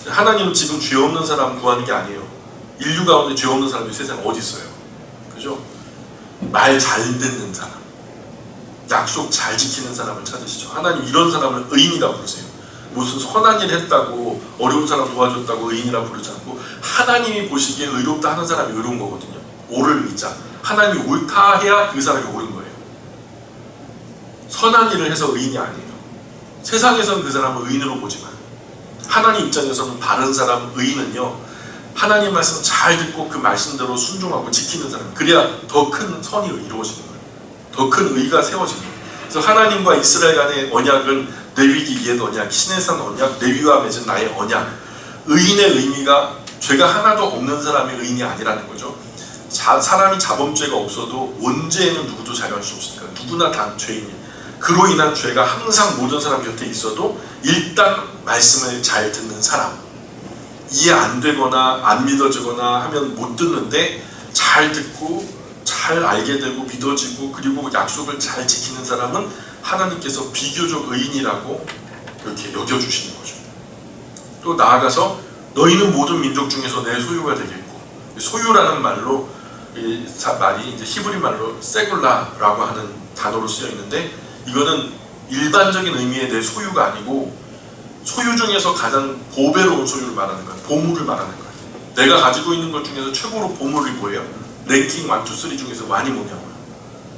하나님은 지금 죄 없는 사람 구하는 게 아니에요. 인류 가운데 죄 없는 사람이 세상에 어디 있어요? 그죠? 말 잘 듣는 사람, 약속 잘 지키는 사람을 찾으시죠. 하나님 이런 사람을 의인이라 부르세요. 무슨 선한 일 했다고 어려운 사람 도와줬다고 의인이라 부르지 않고 하나님이 보시기에 의롭다 하는 사람이 의로운 거거든요. 옳을 의자. 하나님이 옳다 해야 그 사람이 옳은 거예요. 선한 일을 해서 의인이 아니에요. 세상에서는 그 사람을 의인으로 보지만 하나님 입장에서는 바른 사람, 의인은요 하나님 말씀 잘 듣고 그 말씀대로 순종하고 지키는 사람. 그래야 더 큰 선이 이루어지는 거예요. 더 큰 의가 세워지는 거예요. 그래서 하나님과 이스라엘 간의 언약은 레위기 옛 언약, 시내산 언약, 레위와 맺은 나의 언약. 의인의 의미가 죄가 하나도 없는 사람의 의인이 아니라는 거죠. 사람이 자범죄가 없어도 원죄에는 누구도 자유할 수 없으니까 누구나 다 죄인이에요. 그로 인한 죄가 항상 모든 사람 곁에 있어도 일단 말씀을 잘 듣는 사람, 이해 안 되거나 안 믿어지거나 하면 못 듣는데 잘 듣고 잘 알게 되고 믿어지고 그리고 약속을 잘 지키는 사람은 하나님께서 비교적 의인이라고 이렇게 여겨주시는 거죠. 또 나아가서 너희는 모든 민족 중에서 내 소유가 되겠고, 소유라는 말로 말이 이제 히브리 말로 세굴라라고 하는 단어로 쓰여 있는데, 이거는 일반적인 의미의 내 소유가 아니고 소유 중에서 가장 보배로운 소유를 말하는 거예요. 보물을 말하는 거예요. 내가 가지고 있는 것 중에서 최고로 보물이 뭐예요? 랭킹 1, 2, 3 중에서 많이 뭐냐고요.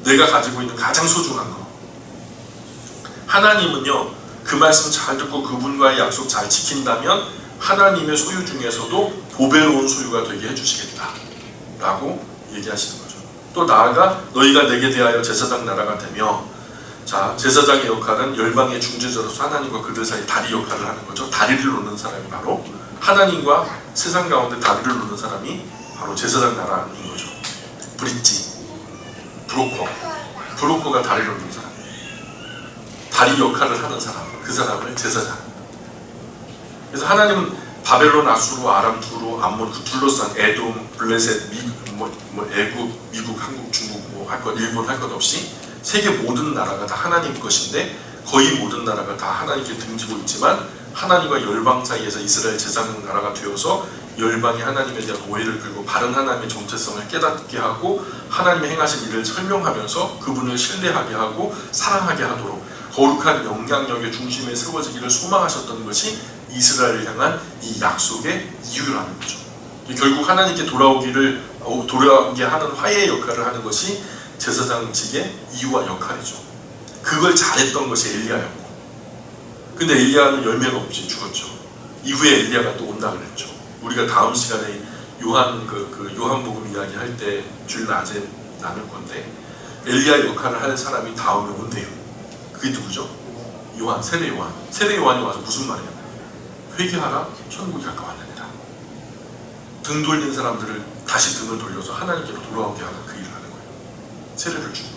내가 가지고 있는 가장 소중한 거. 하나님은요, 그 말씀 잘 듣고 그분과의 약속 잘 지킨다면 하나님의 소유 중에서도 보배로운 소유가 되게 해주시겠다 라고 얘기하시는 거죠. 또 나아가 너희가 내게 대하여 제사장 나라가 되며, 자, 제사장의 역할은 열방의 중재자로서 하나님과 그들 사이 다리 역할을 하는 거죠. 다리를 놓는 사람이 바로 하나님과 세상 가운데 다리를 놓는 사람이 바로 제사장 나라인 거죠. 브릿지, 브로커가 다리를 놓는 사람, 다리 역할을 하는 사람, 그 사람을 제사장. 그래서 하나님은 바벨론, 아수르, 아람, 두루, 암몬, 그 둘러싼 에돔, 블레셋, 애국, 미국, 한국, 중국, 일본 할 것 없이 세계 모든 나라가 다 하나님 것인데, 거의 모든 나라가 다 하나님께 등지고 있지만 하나님과 열방 사이에서 이스라엘 제사장 나라가 되어서 열방이 하나님에 대한 오해를 끌고 바른 하나님의 정체성을 깨닫게 하고 하나님의 행하신 일을 설명하면서 그분을 신뢰하게 하고 사랑하게 하도록 거룩한 영향력의 중심에 세워지기를 소망하셨던 것이 이스라엘을 향한 이 약속의 이유라는 거죠. 결국 하나님께 돌아오게 하는 화해의 역할을 하는 것이 제사장직의 이유와 역할이죠. 그걸 잘했던 것이 엘리야였고, 근데 엘리야는 열매가 없이 죽었죠. 이후에 엘리야가 또 온다 그랬죠. 우리가 다음 시간에 요한복음 이야기 할 때 주일 낮에 나눌 건데, 엘리야 역할을 할 사람이 다음에 온대요. 그게 누구죠? 요한, 세례 요한이 와서 무슨 말이에요? 회개하라, 천국이 가까웠느니라. 등 돌린 사람들을 다시 등을 돌려서 하나님께로 돌아오게 하는 그 일을 하는 거예요. 세례를 주고.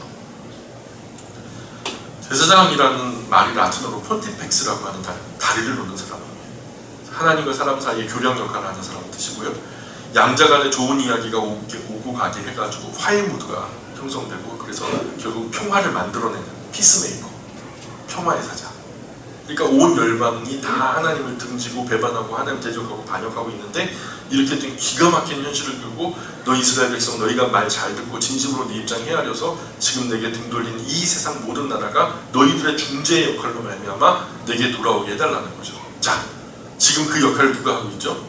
제사장이라는 말이 라틴어로 폰티펙스라고 하는 다리를 놓는 사람이에요. 하나님과 사람 사이에 교량 역할을 하는 사람을 뜻이고요. 양자 간에 좋은 이야기가 오고 가게 해가지고 화해 무드가 형성되고, 그래서 결국 평화를 만들어내는 피스메이커, 평화의 사자. 그러니까 온 열방이 다 하나님을 등지고 배반하고 하나님 대적하고 반역하고 있는데, 이렇게 된 기가 막힌 현실을 두고 너 이스라엘 백성, 너희가 말 잘 듣고 진심으로 네 입장 헤아려서 지금 내게 등 돌린 이 세상 모든 나라가 너희들의 중재의 역할로 말미암아 내게 돌아오게 해달라는 거죠. 자, 지금 그 역할을 누가 하고 있죠?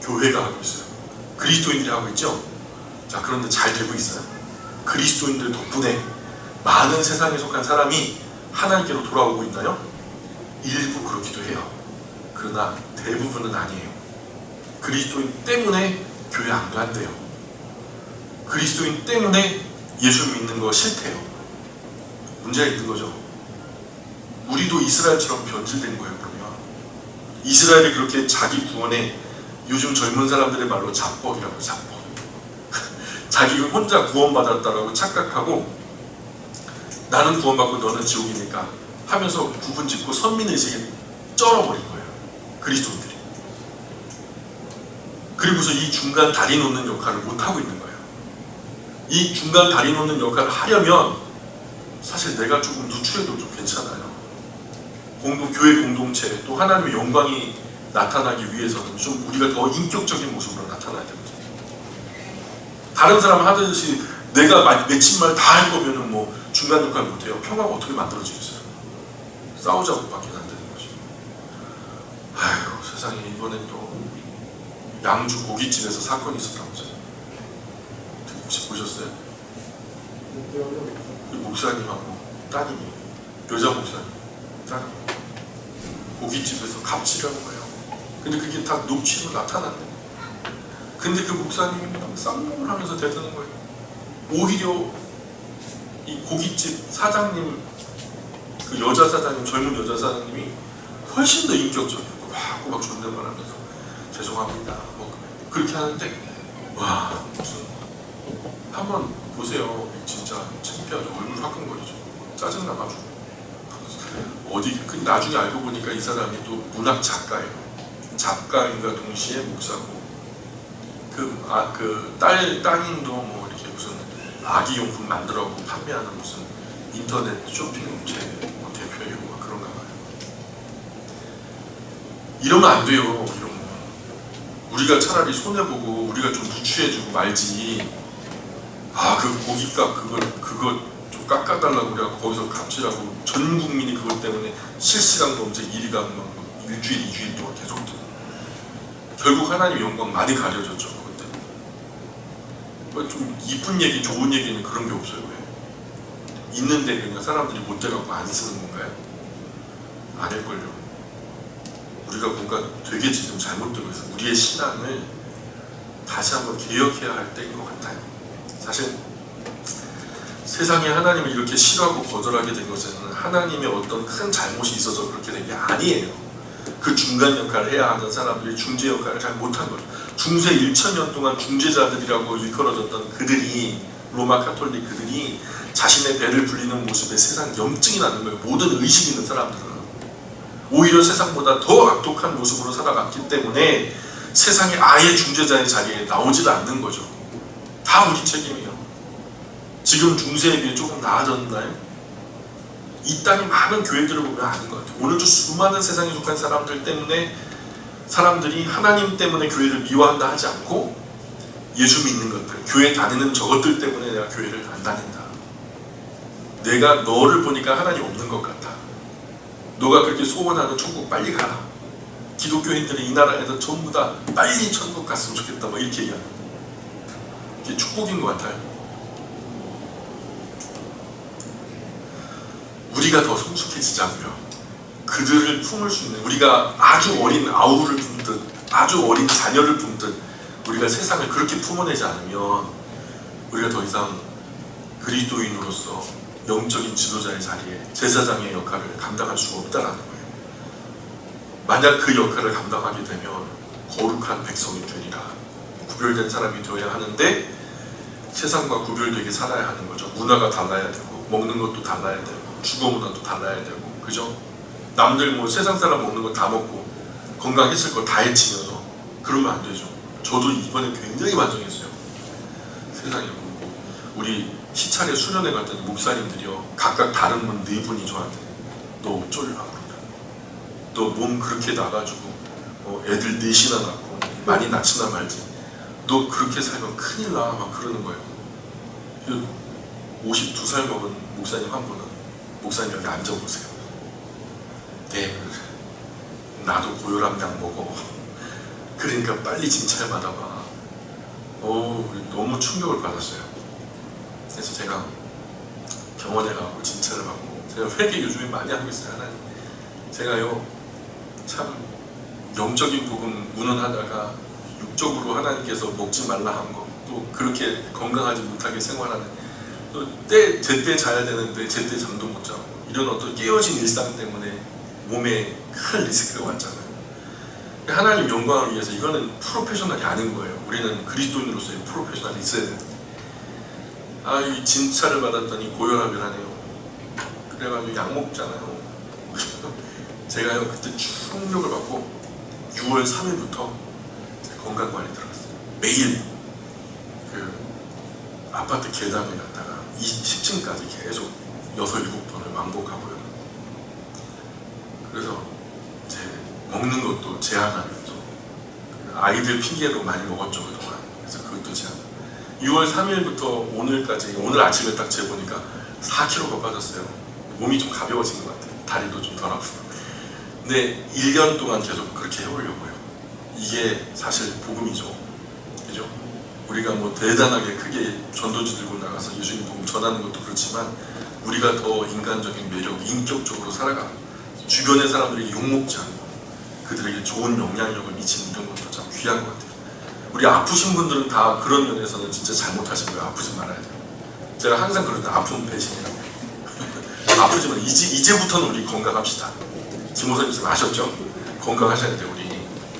교회가 하고 있어요. 그리스도인들이 하고 있죠. 자, 그런데 잘 되고 있어요. 그리스도인들 덕분에 많은 세상에 속한 사람이 하나님께로 돌아오고 있나요? 일부 그렇기도 해요. 그러나 대부분은 아니에요. 그리스도인 때문에 교회 안 간대요. 그리스도인 때문에 예수 믿는 거 싫대요. 문제가 있는 거죠. 우리도 이스라엘처럼 변질된 거예요. 그러면 이스라엘이 그렇게 자기 구원에, 요즘 젊은 사람들의 말로 잡벅이라고, 잡벅. 자기가 혼자 구원받았다라고 착각하고 나는 구원받고 너는 지옥이니까 하면서 구분 짓고 선민의식에 쩔어버린 거예요. 그리스도인들이. 그리고서 이 중간 다리 놓는 역할을 못하고 있는 거예요. 이 중간 다리 놓는 역할을 하려면 사실 내가 조금 누추해도 좀 괜찮아요. 교회 공동체, 또 하나님의 영광이 나타나기 위해서는 좀 우리가 더 인격적인 모습으로 나타나야 됩니다. 다른 사람 하듯이 내가 맺힌 말 다 할 거면은 뭐 중간 역할 못해요. 평화가 어떻게 만들어지겠어요? 싸우자고 밖에 안 되는 거죠. 아이고, 세상에 이번엔 또 양주 고깃집에서 사건이 있었다면서요. 혹시 보셨어요? 그 목사님하고 따님이, 여자 목사님 따님, 고깃집에서 갑질한 거예요. 근데 그게 다 녹취로 나타났네. 근데 그 목사님이 쌍욕을 하면서 대드는 거예요. 오히려 이 고깃집 사장님, 그 여자 사장님, 젊은 여자 사장님이 훨씬 더 인격적이고 막 존댓말 하면서 죄송합니다 뭐 그렇게 하는데, 와, 무슨, 한번 보세요. 진짜 창피하죠. 얼굴 화끈거리죠. 짜증나가지고. 나중에 알고 보니까 이 사람이 또 문학 작가예요. 작가인가 동시에 목사고 따님도 뭐 이렇게 무슨 아기용품 만들어고 판매하는 무슨 인터넷 쇼핑업체 뭐 대표이고 막 그런가 봐요. 이러면 안 돼요. 이런 거. 우리가 차라리 손해보고 우리가 좀 부추해주고 말지. 그 고깃값 그거 좀 깎아달라고 그래갖고 거기서 갑질하고 전 국민이 그것 때문에 실시간 검색 1위가 막 일주일, 2주일 동안 계속 뜨고 결국 하나님의 영광 많이 가려졌죠. 그것 때문에. 좀 이쁜 얘기, 좋은 얘기는 그런 게 없어요. 왜? 있는데 그냥 사람들이 못 돼갖고 안 쓰는 건가요? 아닐걸요. 우리가 뭔가 되게 지금 잘못되고 있어서 우리의 신앙을 다시 한번 개혁해야 할 때인 것 같아요. 사실 세상에 하나님을 이렇게 싫어하고 거절하게 된 것은 하나님의 어떤 큰 잘못이 있어서 그렇게 된 게 아니에요. 그 중간 역할을 해야 하는 사람들이 중재 역할을 잘 못한 거죠. 중세 1000년 동안 중재자들이라고 일컬어졌던 그들이, 로마 가톨릭 그들이 자신의 배를 불리는 모습에 세상 염증이 나는 거예요. 모든 의식 있는 사람들은 오히려 세상보다 더 악독한 모습으로 살아갔기 때문에 세상에 아예 중재자의 자리에 나오질 않는 거죠. 다 우리 책임이에요. 지금 중세에 비해 조금 나아졌나요? 이 땅의 많은 교회들을 보면 아는 것 같아요. 오늘도 수많은 세상에 속한 사람들 때문에 사람들이 하나님 때문에 교회를 미워한다 하지 않고 예수 믿는 것들, 교회 다니는 저것들 때문에 내가 교회를 안 다닌다. 내가 너를 보니까 하나님 없는 것 같아. 너가 그렇게 소원하는 천국 빨리 가라. 기독교인들이 이 나라에서 전부 다 빨리 천국 갔으면 좋겠다. 뭐 이렇게 얘기하는. 이게 축복인 것 같아요. 우리가 더 성숙해지자고요. 그들을 품을 수 있는, 우리가 아주 어린 아우를 품듯, 아주 어린 자녀를 품듯 우리가 세상을 그렇게 품어내지 않으면 우리가 더 이상 그리스도인으로서 영적인 지도자의 자리에 제사장의 역할을 감당할 수가 없다라는 거예요. 만약 그 역할을 감당하게 되면 거룩한 백성이 되리라. 구별된 사람이 되어야 하는데 세상과 구별되게 살아야 하는 거죠. 문화가 달라야 되고 먹는 것도 달라야 되고 주거 문화도 달라야 되고, 그죠? 남들 뭐 세상 사람 먹는 거 다 먹고 건강했을 거 다 해치면서 그러면 안 되죠. 저도 이번에 굉장히 반성했어요. 세상에 우리 시찰에 수련회 갔더니 목사님들이요 각각 다른 분 4분이 저한테 너 어쩌려고 그러냐, 너 몸 그렇게 나가지고 애들 4이나 낳고 많이 낳지나 말지, 너 그렇게 살면 큰일 나 막 그러는 거예요. 52살 먹은 목사님 한 분은 목사님 여기 앉아보세요. 네, 나도 고혈압약 먹어. 그러니까 빨리 진찰 받아봐. 너무 충격을 받았어요. 그래서 제가 병원에 가고 진찰을 받고, 제가 회개 요즘에 많이 하고 있어요. 하나님, 제가요 참 영적인 복음 무능하다가 육적으로 하나님께서 먹지 말라 한 거, 또 그렇게 건강하지 못하게 생활하는, 또 제때 자야 되는데 제때 잠도 못 자고, 이런 어떤 깨어진 일상 때문에 몸에 큰 리스크가 왔잖아요. 하나님 영광을 위해서 이거는 프로페셔널이 아닌 거예요. 우리는 그리스도인으로서의 프로페셔널이 있어야 되는데, 이 진찰을 받았더니 고혈압이라네요. 그래가지고 약 먹잖아요. 제가요 그때 충격을 받고 6월 3일부터 건강관리 들어갔어요. 매일 그 아파트 계단을 갔다가 10층까지 계속 6, 7번을 왕복하고요. 그래서 이제 먹는 것도 제한하면서, 아이들 핑계로 많이 먹었죠 그동안. 그래서 그것도 제한. 6월 3일부터 오늘까지, 오늘 아침에 딱 재보니까 4kg가 빠졌어요. 몸이 좀 가벼워진 것 같아요. 다리도 좀 덜 아프고. 근데 1년 동안 계속 그렇게 해오려고요. 이게 사실 복음이죠. 그죠? 우리가 뭐 대단하게 크게 전도지 들고 나가서 예수님 복음 전하는 것도 그렇지만, 우리가 더 인간적인 매력, 인격적으로 살아가 주변의 사람들에게 욕먹지 않고 그들에게 좋은 영향력을 미치는 이런 것도 참 귀한 것 같아요. 우리 아프신 분들은 다 그런 면에서는 진짜 잘못하신 거예요. 아프지 말아야 돼요. 제가 항상 그러는데 아픔 배신이라고. 아프지만 이제부터는 우리 건강합시다. 김호선님 지금 아셨죠? 건강하셔야 돼요.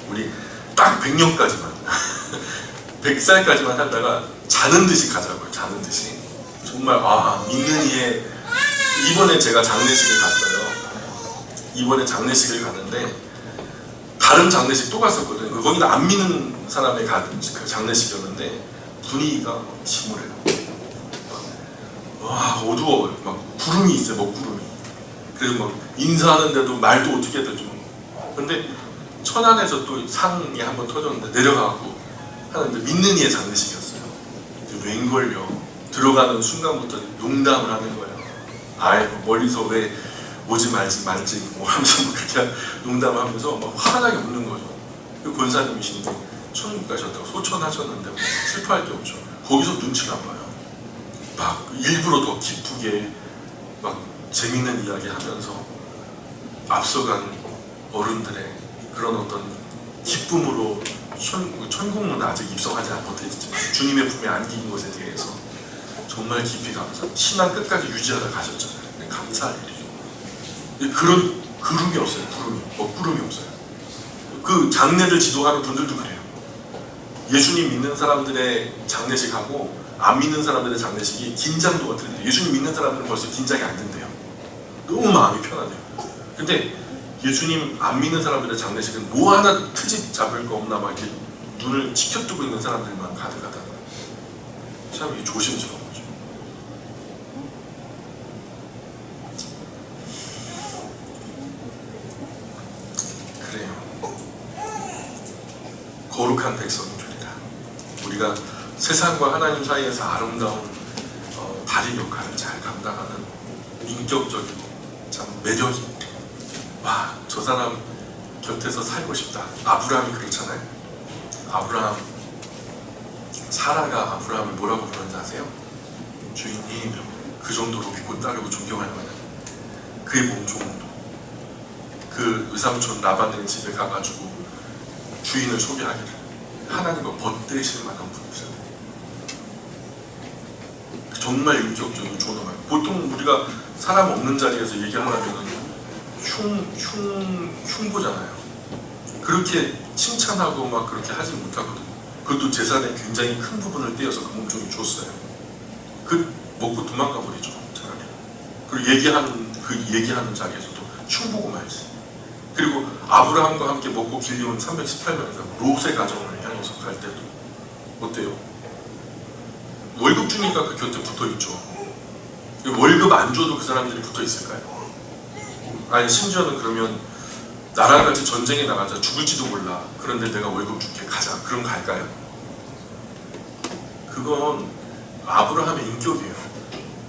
우리 딱 100년까지만 100살까지만 살다가 자는 듯이 가자고요. 자는 듯이. 정말 믿는 이에, 이번에 제가 장례식을 갔어요. 이번에 장례식을 갔는데 다른 장례식 또 갔었거든요. 거기는 안 믿는 사람의 장례식이었는데 분위기가 침울해요. 와, 어두워요. 막 구름이 있어요. 먹구름이. 그래서 막 인사하는데도 말도 어떻게 되죠. 근데 천안에서 또 상이 한번 터졌는데 내려가고 하는데 믿는 이의 장례식이었어요. 웬걸요. 들어가는 순간부터 농담을 하는 거예요. 아이고 멀리서 왜 오지 말지 뭐 하면서 막 그렇게 농담을 하면서 막 화나게 웃는 거죠. 그 권사님이신데 천국 가셨다고 소천하셨는데 뭐 슬퍼할 게 없죠. 거기서 눈치가 안 봐요. 막 일부러 더 기쁘게 막 재밌는 이야기 하면서 앞서간 어른들의 그런 어떤 기쁨으로 천국문은 아직 입성하지 못했지만 주님의 품에 안긴 것에 대해서 정말 깊이 감사, 신앙 끝까지 유지하다 가셨잖아요. 감사할 일이죠. 그런 구름이 없어요. 구름이 없어요. 그 장례를 지도하는 분들도 그래요. 예수님 믿는 사람들의 장례식하고 안 믿는 사람들의 장례식이 긴장도가 틀린데 예수님 믿는 사람들은 벌써 긴장이 안 된대요. 너무 마음이 편하대요. 근데 예수님 안 믿는 사람들의 장례식은 뭐 하나 트집 잡을 거 없나 막 이렇게 눈을 치켜뜨고 있는 사람들만 가득하다. 참 이게 조심스러운 거죠. 그래요. 거룩한 백성이 되리라. 우리가 세상과 하나님 사이에서 아름다운 다리 역할을 잘 감당하는 인격적이고 참 매력있고 와, 저 사람 곁에서 살고 싶다. 아브라함이 그렇잖아요. 아브라함, 사라가 아브라함을 뭐라고 부르는지 아세요? 주인님. 그 정도로 믿고 따르고 존경할 만한 그의 몸종도 그 외삼촌 라반의 집에 가가지고 주인을 소개하기를 하나님과 벗대실 만한 분이잖아요. 정말 인격적이고 존엄해요. 보통 우리가 사람 없는 자리에서 얘기하려면 흉보잖아요. 그렇게 칭찬하고 막 그렇게 하지 못하거든요. 그것도 재산의 굉장히 큰 부분을 떼어서 그 몸종이 줬어요. 그 먹고 도망가 버리죠. 차라리. 그리고 얘기하는 자리에서도 흉보고 말지. 그리고 아브라함과 함께 먹고 길리온 318명에서 롯의 가정을 향해서 갈 때도 어때요? 월급 주니까 그 곁에 붙어 있죠. 월급 안 줘도 그 사람들이 붙어 있을까요? 아니 심지어는 그러면 나랑 같이 전쟁에 나가자. 죽을지도 몰라. 그런데 내가 월급 줄게. 가자. 그럼 갈까요? 그건 아브라함의 인격이에요.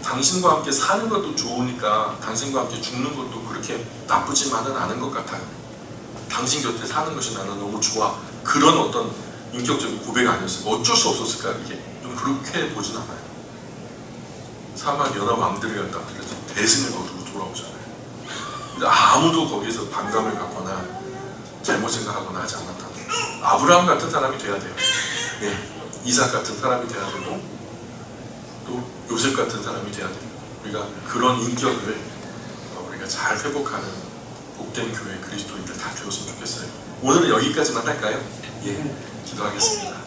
당신과 함께 사는 것도 좋으니까 당신과 함께 죽는 것도 그렇게 나쁘지만은 않은 것 같아요. 당신 곁에 사는 것이 나는 너무 좋아. 그런 어떤 인격적인 고백 아니었을까? 어쩔 수 없었을까요? 이게 좀 그렇게 보진 않아요. 사막 연합 왕들을 갖다 그래서 대승을 거두고 돌아오잖아요. 근데 아무도 거기서 반감을 갖거나 잘못 생각하거나 하지 않았다. 아브라함 같은 사람이 돼야 돼요. 네, 이삭 같은 사람이 돼야 되고 또 요셉 같은 사람이 돼야 돼요. 우리가 그런 인격을 우리가 잘 회복하는 복된 교회 그리스도인들 다 되었으면 좋겠어요. 오늘은 여기까지만 할까요? 예, 기도하겠습니다.